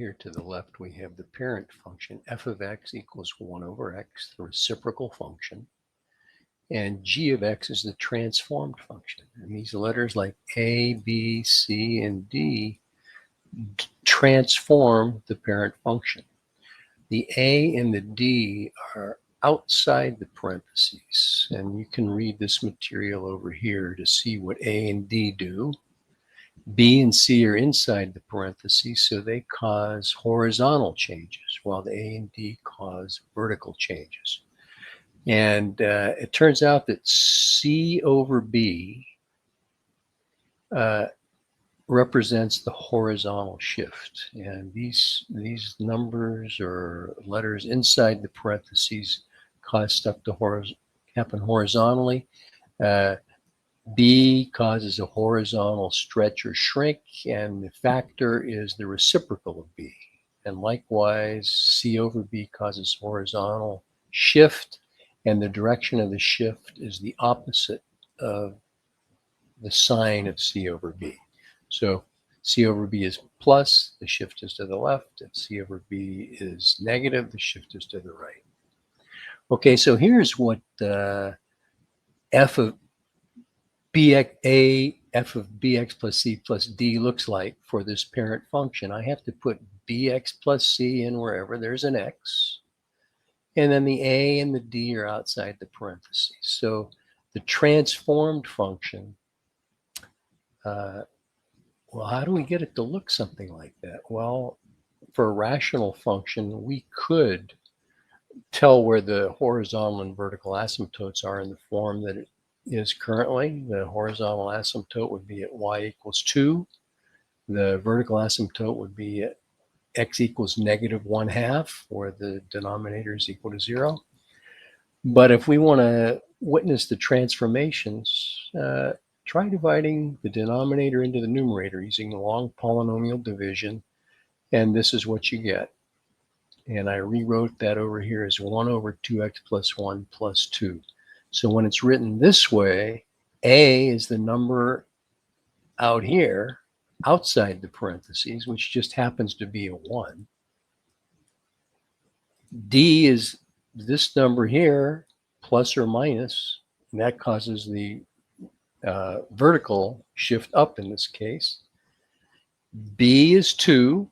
here to the left, we have the parent function, f of x equals 1 over x, the reciprocal function. And g of x is the transformed function. And these letters like A, B, C, and D transform the parent function. The A and the D are outside the parentheses, and you can read this material over here to see what A and D do. B and C are inside the parentheses, so they cause horizontal changes, while the A and D cause vertical changes. And it turns out that C over B represents the horizontal shift. And these numbers or letters inside the parentheses cause stuff to happen horizontally. B causes a horizontal stretch or shrink, and the factor is the reciprocal of B. And likewise, C over B causes horizontal shift, and the direction of the shift is the opposite of the sign of C over B. So C over B is plus, the shift is to the left. If C over B is negative, the shift is to the right. Okay, so here's what f of bx plus c plus d looks like for this parent function. I have to put bx plus c in wherever there's an x. And then the a and the d are outside the parentheses. So the transformed function, well, how do we get it to look something like that? Well, for a rational function, we could tell where the horizontal and vertical asymptotes are in the form that it is currently. The horizontal asymptote would be at y equals 2. The vertical asymptote would be at x equals negative 1/2, where the denominator is equal to 0. But if we want to witness the transformations, try dividing the denominator into the numerator using the long polynomial division, and this is what you get. And I rewrote that over here as 1 over 2x plus 1 plus 2. So when it's written this way, a is the number out here outside the parentheses, which just happens to be a 1. D is this number here, plus or minus, and that causes the vertical shift up in this case. B is 2,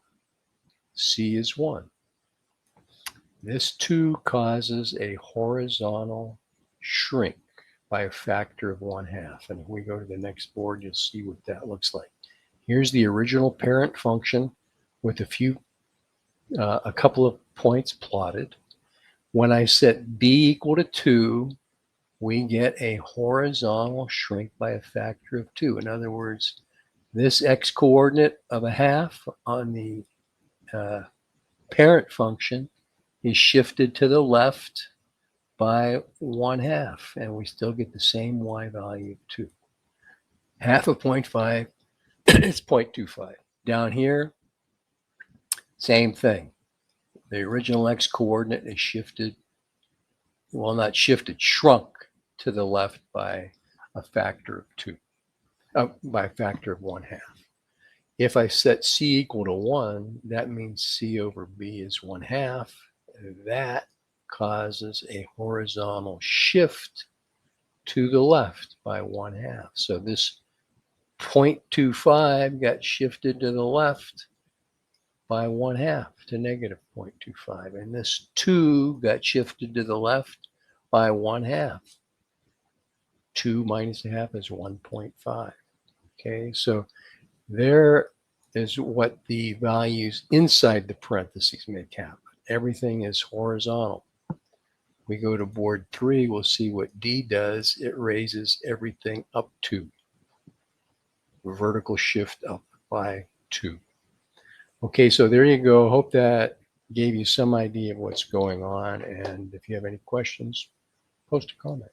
C is 1. This 2 causes a horizontal shrink by a factor of 1/2. And if we go to the next board, you'll see what that looks like. Here's the original parent function with a couple of points plotted. When I set b equal to 2, we get a horizontal shrink by a factor of 2. In other words, this x coordinate of 1/2 on the parent function is shifted to the left by 1/2, and we still get the same y value of 2. Half of 0.5 is 0.25. Down here, same thing. The original x coordinate is shifted, well, not shifted, shrunk to the left by a factor of 2, by a factor of 1/2. If I set c equal to 1, that means c over b is 1/2. That causes a horizontal shift to the left by 1/2. So this 0.25 got shifted to the left by 1/2 to negative 0.25. And this 2 got shifted to the left by 1/2. 2 minus 1/2 is 1.5. Okay, so there is what the values inside the parentheses make happen. Everything is horizontal. We go to board 3, we'll see what D does. It raises everything up 2. Vertical shift up by 2. Okay, so there you go. Hope that gave you some idea of what's going on. And if you have any questions, post a comment.